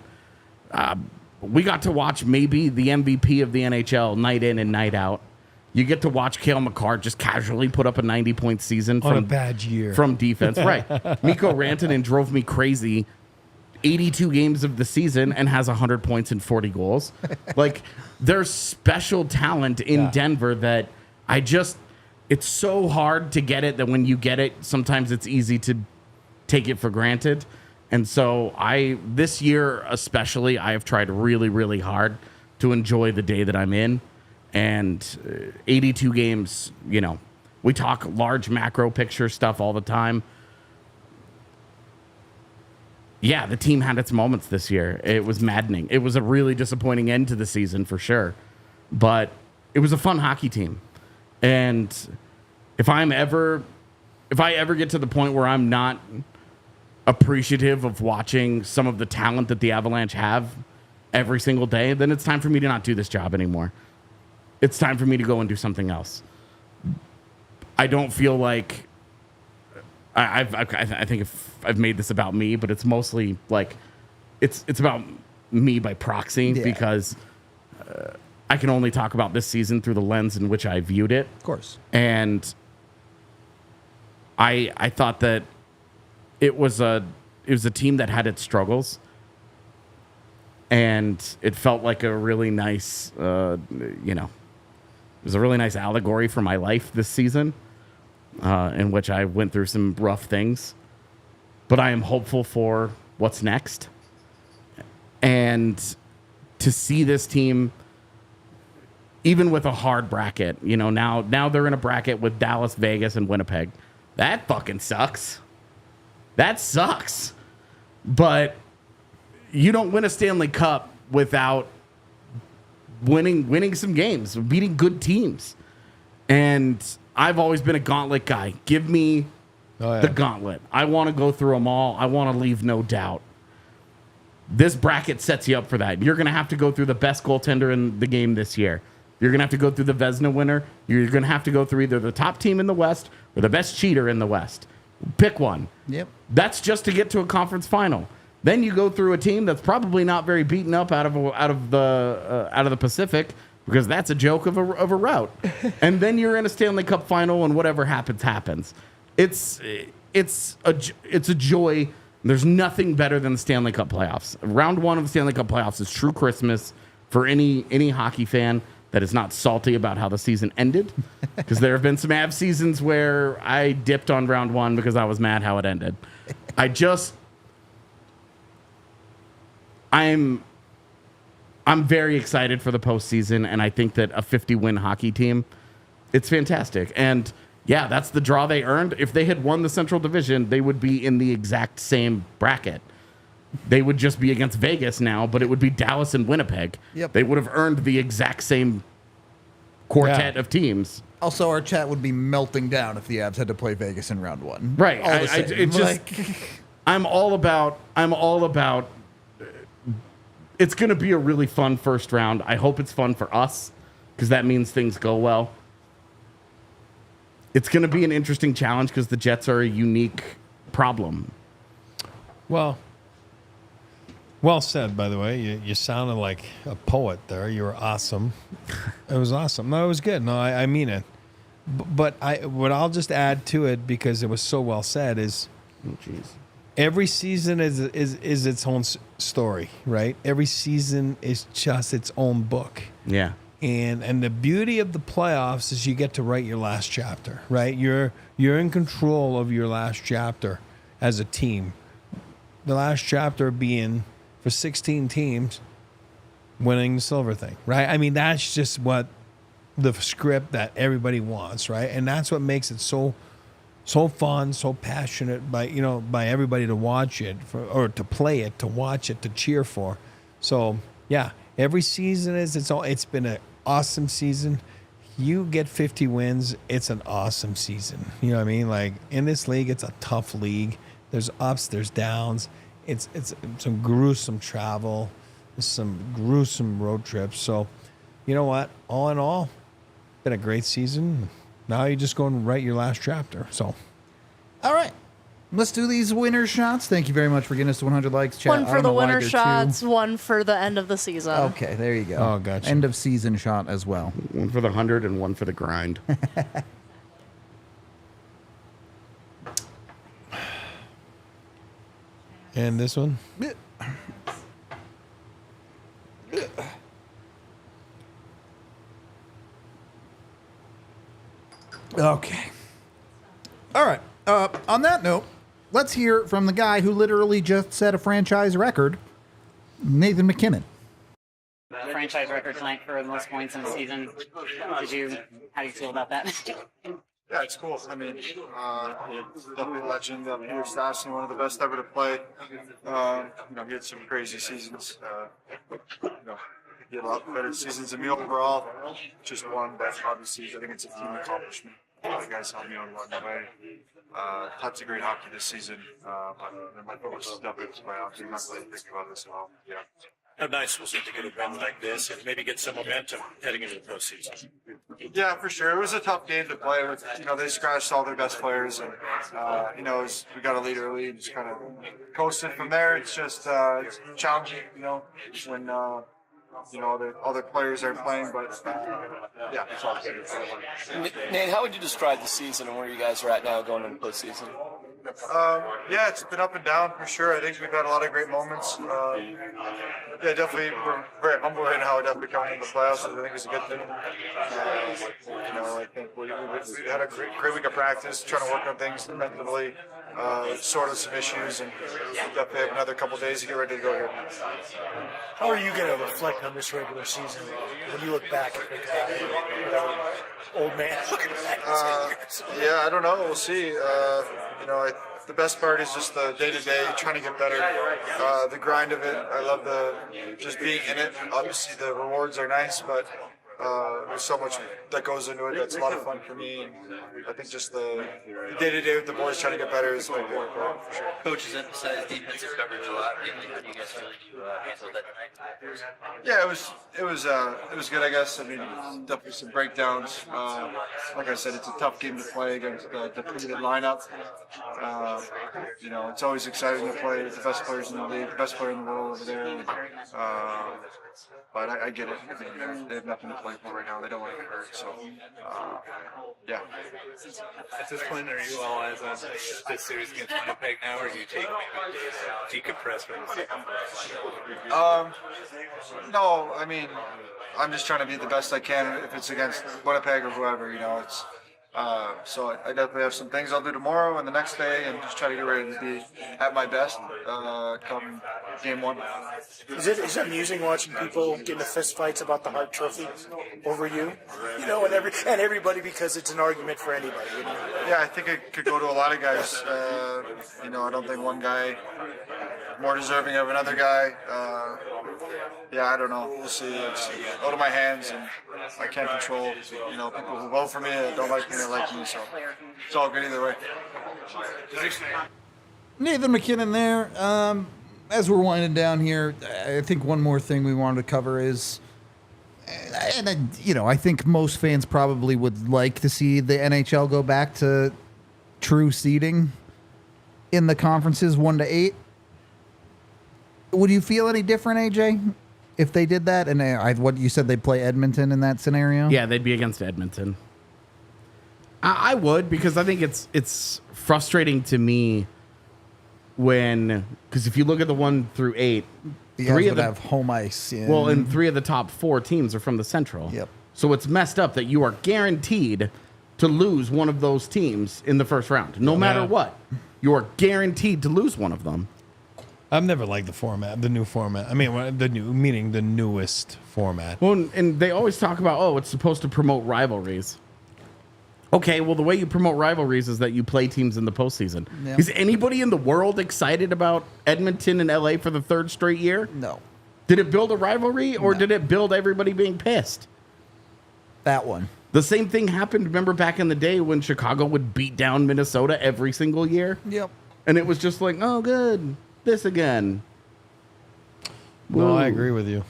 we got to watch maybe the MVP of the NHL night in and night out. You get to watch Cale Makar just casually put up a 90-point season on a bad year from defense. Right. Mikko Rantanen drove me crazy 82 games of the season and has 100 points and 40 goals. Like, there's special talent in Denver that it's so hard to get it that when you get it, sometimes it's easy to take it for granted. And so this year especially, I have tried really, really hard to enjoy the day that I'm in. And 82 games, we talk large macro picture stuff all the time. Yeah, the team had its moments this year. It was maddening. It was a really disappointing end to the season for sure. But it was a fun hockey team. And if I ever get to the point where I'm not appreciative of watching some of the talent that the Avalanche have every single day, then it's time for me to not do this job anymore. It's time for me to go and do something else. I don't feel like I think if I've made this about me, but it's mostly like it's about me by proxy because I can only talk about this season through the lens in which I viewed it. Of course. And I thought that it was a team that had its struggles, and it felt like a really nice it was a really nice allegory for my life this season, in which I went through some rough things. But I am hopeful for what's next. And to see this team, even with a hard bracket, now they're in a bracket with Dallas, Vegas, and Winnipeg. That fucking sucks. That sucks. But you don't win a Stanley Cup without winning some games, beating good teams. And I've always been a gauntlet guy. Give me the gauntlet. I want to go through them all. I want to leave no doubt. This bracket sets you up for that. You're going to have to go through the best goaltender in the game this year. You're going to have to go through the Vezina winner. You're going to have to go through either the top team in the West or the best cheater in the West. Pick one. Yep. That's just to get to a conference final. Then you go through a team that's probably not very beaten up out of the Pacific, because that's a joke of a route. And then you're in a Stanley Cup final, and whatever happens. It's a joy. There's nothing better than the Stanley Cup playoffs. Round one of the Stanley Cup playoffs is true Christmas for any hockey fan that is not salty about how the season ended, because there have been some Avs seasons where I dipped on round one because I was mad how it ended. I'm very excited for the postseason, and I think that a 50-win hockey team, it's fantastic. And yeah, that's the draw they earned. If they had won the Central Division, they would be in the exact same bracket. They would just be against Vegas now, but it would be Dallas and Winnipeg. Yep. They would have earned the exact same quartet of teams. Also, our chat would be melting down if the Avs had to play Vegas in round one. Right. All the same. It just, I'm all about. It's going to be a really fun first round. I hope it's fun for us because that means things go well. It's going to be an interesting challenge because the Jets are a unique problem. Well said, by the way. You sounded like a poet there. You were awesome. It was awesome. No, it was good. No, I mean it. But what I'll just add to it, because it was so well said, is every season is its own story, right? Every season is just its own book. Yeah. And the beauty of the playoffs is you get to write your last chapter, right? You're in control of your last chapter as a team. The last chapter being for 16 teams winning the silver thing, right? I mean, that's just what the script that everybody wants, right? And that's what makes it so fun, so passionate by everybody to watch it or to play it, to watch it, to cheer for. So yeah, every season it's been an awesome season. You get 50 wins, it's an awesome season. You know what I mean? Like in this league, it's a tough league. There's ups, there's downs. It's some gruesome travel, some gruesome road trips. So, you know what? All in all, been a great season. Now you just go and write your last chapter. So, all right, let's do these winner shots. Thank you very much for getting us to 100 likes. Chat. One for the winner shots, one for the end of the season. Okay, there you go. Oh, gotcha. End of season shot as well. One for the 100 and one for the grind. And this one? Okay. All right. On that note, let's hear from the guy who literally just set a franchise record, Nathan MacKinnon. Franchise record tonight for the most points in the season. How do you feel about that? Yeah, it's cool. I mean, definitely a legend. Peter Stastny, one of the best ever to play. He had some crazy seasons. He had a lot better seasons than me overall. Just one, but obviously I think it's a team accomplishment. You guys helped me on one way. Tons of great hockey this season. But my focus is definitely the playoffs. I'm not really thinking about this at all. Yeah. How nice was it to get a win like this and maybe get some momentum heading into the postseason? Yeah, for sure. It was a tough game to play with. They scratched all their best players, and we got a lead early and just kind of coasted from there. It's just it's challenging, when the other players aren't playing, but yeah, it's all good. Nate, how would you describe the season and where you guys are at now going into the postseason? Yeah, it's been up and down for sure. I think we've had a lot of great moments. Definitely, we're very humble right now. Definitely coming into the playoffs, I think it's a good thing. I think we had a great week of practice, trying to work on things defensively, sort of some issues, and definitely have another couple days to get ready to go here. How are you going to reflect on this regular season when you look back and think, old man looking back? I don't know. We'll see. The best part is just the day-to-day, trying to get better. The grind of it. I love just being in it. Obviously, the rewards are nice, but there's so much that goes into it. That's a lot of fun for me. And I think just the day-to-day with the boys trying to get better is my favorite part, for sure. Coaches emphasize defensive coverage a lot. How do you guys really handle that tonight? Yeah, it was good, I guess. I mean, definitely some breakdowns. Like I said, it's a tough game to play against the depleted lineup. It's always exciting to play with the best players in the league, the best player in the world over there. But I get it. I mean, they have nothing to play for right now. They don't want to get hurt. So, yeah. At this point, are you all eyes on this series against Winnipeg now, or do you take maybe days to decompress from the second? No, I mean, I'm just trying to be the best I can if it's against Winnipeg or whoever. So I definitely have some things I'll do tomorrow and the next day, and just try to get ready to be at my best come game one. Is it amusing watching people get into fist fights about the Hart Trophy over you? You know, and everybody, because it's an argument for anybody. You know? Yeah, I think it could go to a lot of guys. You know, I don't think one guy more deserving of another guy. Yeah, I don't know. We'll see. It's out of my hands, and I can't control, you know, people who vote for me that don't like me or like me. So it's all good either way. Nathan MacKinnon there. As we're winding down here, I think one more thing we wanted to cover is, and you know, I think most fans probably would like to see the NHL go back to true seeding in the conferences 1 to 8. Would you feel any different, AJ, if they did that? And what you said, they'd play Edmonton in that scenario? Yeah, they'd be against Edmonton. I would, because I think it's frustrating to me because if you look at the 1 through 8, three of them have home ice. Yeah. Well, and 3 of the top 4 teams are from the Central. Yep. So it's messed up that you are guaranteed to lose one of those teams in the first round, no matter what. You are guaranteed to lose one of them. I've never liked the format, the new format. I mean, meaning the newest format. Well, and they always talk about, it's supposed to promote rivalries. Okay, well, the way you promote rivalries is that you play teams in the postseason. Yeah. Is anybody in the world excited about Edmonton and LA for the 3rd straight year? No. Did it build a rivalry, or did it build everybody being pissed? That one. The same thing happened, remember, back in the day when Chicago would beat down Minnesota every single year? Yep. And it was just like, oh, good. This again. No, Whoa. I agree with you.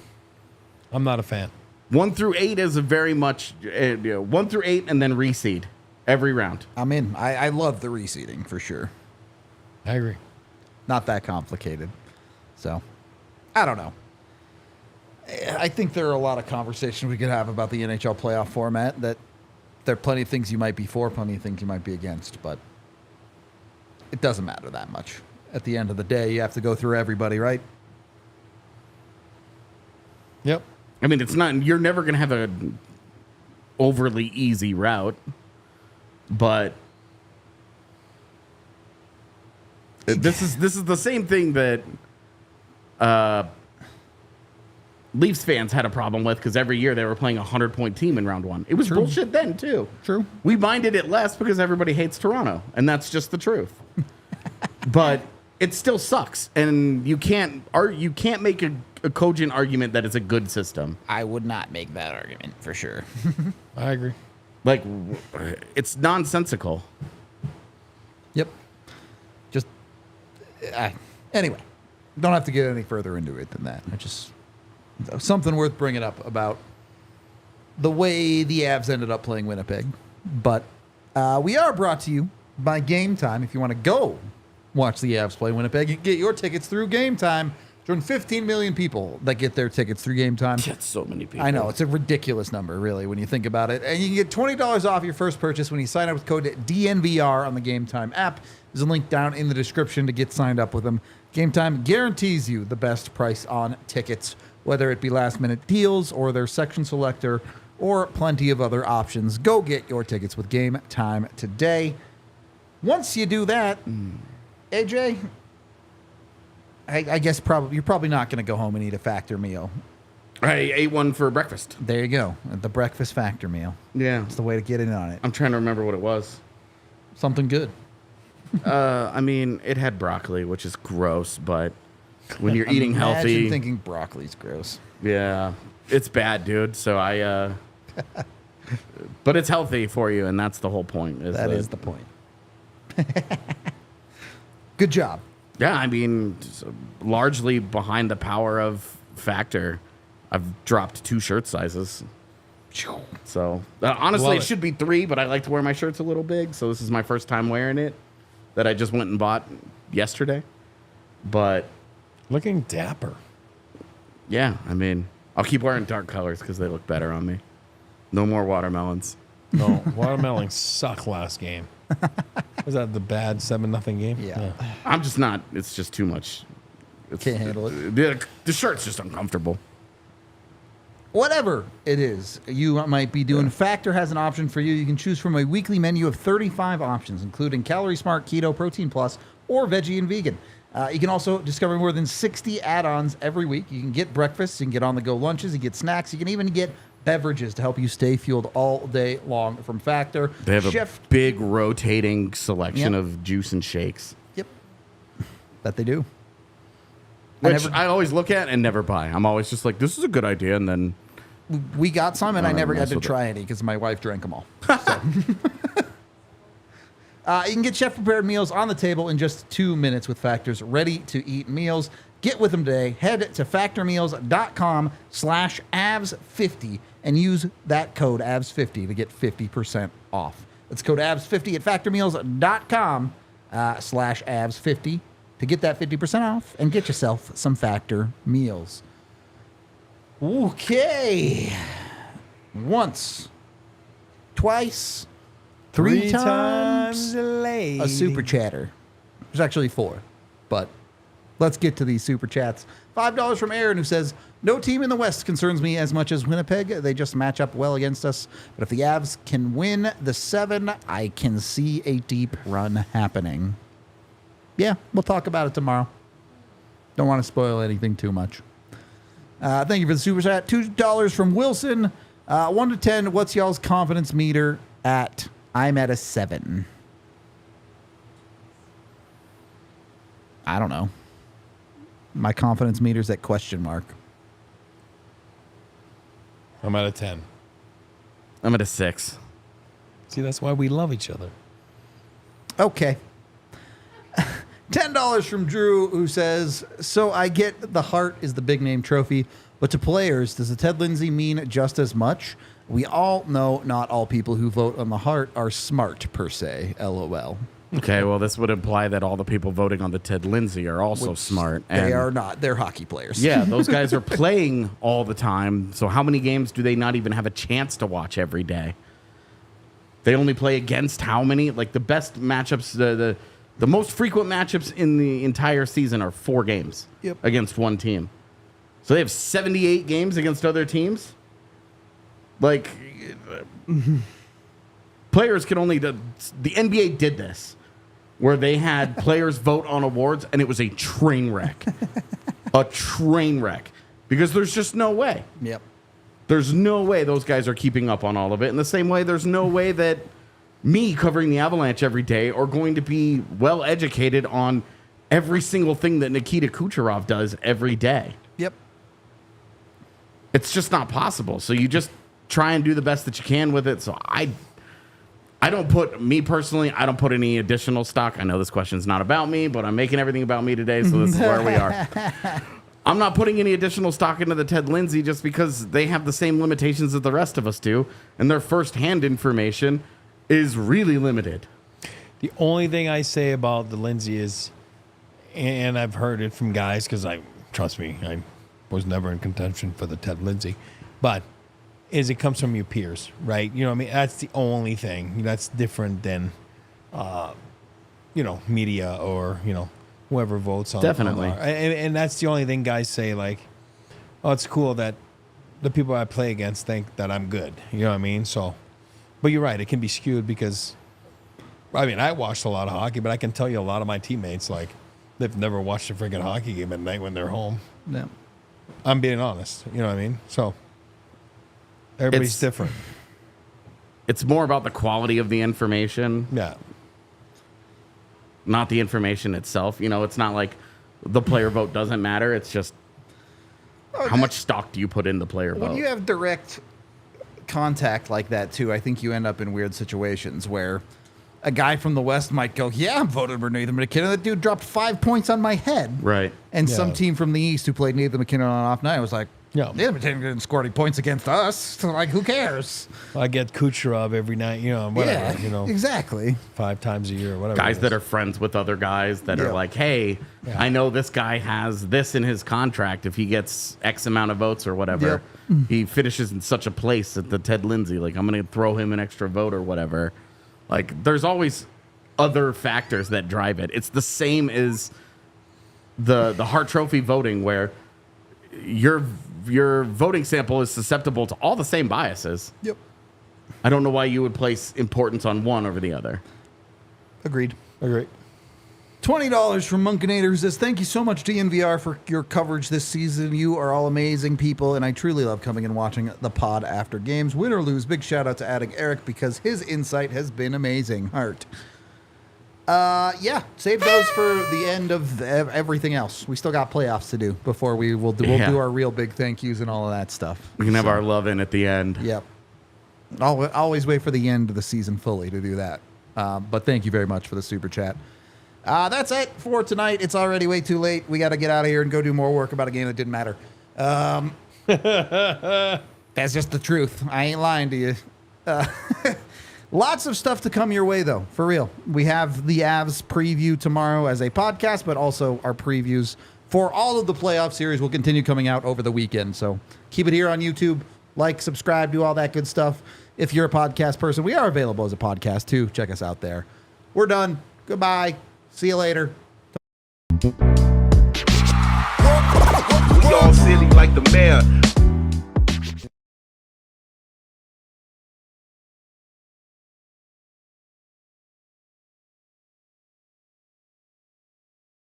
I'm not a fan. 1 through 8 is a very much 1 through 8 and then reseed every round. I'm in. I love the reseeding for sure. I agree. Not that complicated. So, I don't know. I think there are a lot of conversations we could have about the NHL playoff format. That there are plenty of things you might be for, plenty of things you might be against, but it doesn't matter that much. At the end of the day, you have to go through everybody, right? Yep. I mean, you're never going to have an overly easy route, but this is the same thing that Leafs fans had a problem with, because every year they were playing a 100-point team in round 1. It was bullshit then, too. True. We minded it less because everybody hates Toronto, and that's just the truth. But it still sucks, and you can't make a cogent argument that it's a good system. I would not make that argument for sure. I agree. Like, it's nonsensical. Yep. Just anyway, don't have to get any further into it than that. I just something worth bringing up about the way the Avs ended up playing Winnipeg. But we are brought to you by Game Time. If you want to go watch the Avs play Winnipeg, you can get your tickets through Game Time. Join 15 million people that get their tickets through Game Time. That's so many people. I know. It's a ridiculous number, really, when you think about it. And you can get $20 off your first purchase when you sign up with code DNVR on the Game Time app. There's a link down in the description to get signed up with them. Game Time guarantees you the best price on tickets, whether it be last-minute deals or their section selector or plenty of other options. Go get your tickets with Game Time today. Once you do that, AJ, I guess you're probably not going to go home and eat a Factor meal. I ate one for breakfast. There you go. The breakfast Factor meal. Yeah. It's the way to get in on it. I'm trying to remember what it was. Something good. I mean, it had broccoli, which is gross, but when you're eating healthy... Imagine thinking broccoli's gross. Yeah. It's bad, dude. So but it's healthy for you, and that's the whole point. That is the point. Good job. Yeah, I mean, largely behind the power of Factor, I've dropped 2 shirt sizes. So, honestly, it should be 3, but I like to wear my shirts a little big, so this is my first time wearing it that I just went and bought yesterday. But... looking dapper. Yeah, I mean, I'll keep wearing dark colors because they look better on me. No more watermelons. No, watermelons suck last game. Was that the bad 7-0 game? Yeah. I'm just not. It's just too much. Can't handle it. The shirt's just uncomfortable. Whatever it is you might be doing, Factor has an option for you. You can choose from a weekly menu of 35 options, including Calorie Smart, Keto, Protein Plus, or Veggie and Vegan. You can also discover more than 60 add-ons every week. You can get breakfast, you can get on-the-go lunches, you get snacks, you can even get beverages to help you stay fueled all day long from Factor. They have a big rotating selection of juice and shakes. Yep. That they do. Which I always look at and never buy. I'm always just like, this is a good idea, and then... We got some, and I never got to try any because my wife drank them all. So. You can get chef-prepared meals on the table in just 2 minutes with Factor's ready-to-eat meals. Get with them today. Head to factormeals.com/AVS50 and use that code AVS50 to get 50% off. That's code AVS50 at factormeals.com/AVS50 to get that 50% off and get yourself some Factor meals. Okay. Once, twice, three times a super chatter. There's actually 4, but let's get to these super chats. $5 from Aaron, who says, no team in the West concerns me as much as Winnipeg. They just match up well against us. But if the Avs can win the 7, I can see a deep run happening. Yeah, we'll talk about it tomorrow. Don't want to spoil anything too much. Thank you for the super chat. $2 from Wilson. 1 to 10, what's y'all's confidence meter at? I'm at a 7. I don't know. My confidence meter's at question mark. I'm at a 10. I'm at a 6. See, that's why we love each other. Okay. $10 from Drew, who says, so I get the Hart is the big name trophy, but to players, does the Ted Lindsay mean just as much? We all know not all people who vote on the Hart are smart, per se. LOL. Okay, well, this would imply that all the people voting on the Ted Lindsay are also smart. They are not. They're hockey players. Yeah, those guys are playing all the time. So how many games do they not even have a chance to watch every day? They only play against how many? Like the best matchups, the most frequent matchups in the entire season are 4 games against one team. So they have 78 games against other teams. Like, players can only... The NBA did this, where they had players vote on awards, and it was a train wreck. A train wreck. Because there's just no way. Yep. There's no way those guys are keeping up on all of it. In the same way, there's no way that me covering the Avalanche every day are going to be well educated on every single thing that Nikita Kucherov does every day. Yep. It's just not possible. So you just try and do the best that you can with it. So I don't put, me personally, I don't put any additional stock. I know this question's not about me, but I'm making everything about me today, so this is where we are. I'm not putting any additional stock into the Ted Lindsay just because they have the same limitations that the rest of us do, and their first-hand information is really limited. The only thing I say about the Lindsay is, and I've heard it from guys, because trust me, I was never in contention for the Ted Lindsay, but is it comes from your peers, right? You know what I mean? That's the only thing. That's different than, media or, whoever votes on. Definitely. And that's the only thing guys say, like, oh, it's cool that the people I play against think that I'm good. You know what I mean? So, but you're right. It can be skewed because, I watched a lot of hockey, but I can tell you a lot of my teammates, like, they've never watched a freaking hockey game at night when they're home. No. I'm being honest. You know what I mean? So, everybody's different. It's more about the quality of the information. Yeah. Not the information itself. It's not like the player vote doesn't matter. It's just how much stock do you put in the player vote? When you have direct contact like that, too, I think you end up in weird situations where a guy from the West might go, yeah, I'm voting for Nathan MacKinnon. That dude dropped 5 points on my head. Right. And some team from the East who played Nathan MacKinnon on an off night was like, yeah, MacKinnon didn't score any points against us. So, who cares? I get Kucherov every night, whatever, Yeah, exactly. 5 times a year, whatever. Guys that are friends with other guys that are like, hey, I know this guy has this in his contract. If he gets X amount of votes or whatever, he finishes in such a place at the Ted Lindsay. Like, I'm going to throw him an extra vote or whatever. Like, there's always other factors that drive it. It's the same as the Hart Trophy voting where your your voting sample is susceptible to all the same biases. Yep. I don't know why you would place importance on one over the other. Agreed. Agree. $20 from Monkinator says, thank you so much, DNVR, for your coverage this season. You are all amazing people, and I truly love coming and watching the pod after games. Win or lose, big shout out to adding Eric because his insight has been amazing. Heart. Yeah, save those for the end of everything else. We still got playoffs to do before we'll do our real big thank yous and all of that stuff. We can have our love in at the end. Yep. Always wait for the end of the season fully to do that. But thank you very much for the super chat. That's it for tonight. It's already way too late. We got to get out of here and go do more work about a game that didn't matter. That's just the truth. I ain't lying to you. Lots of stuff to come your way, though, for real. We have the Avs preview tomorrow as a podcast, but also our previews for all of the playoff series will continue coming out over the weekend. So keep it here on YouTube. Like, subscribe, do all that good stuff. If you're a podcast person, we are available as a podcast, too. Check us out there. We're done. Goodbye. See you later. We all silly like the mayor.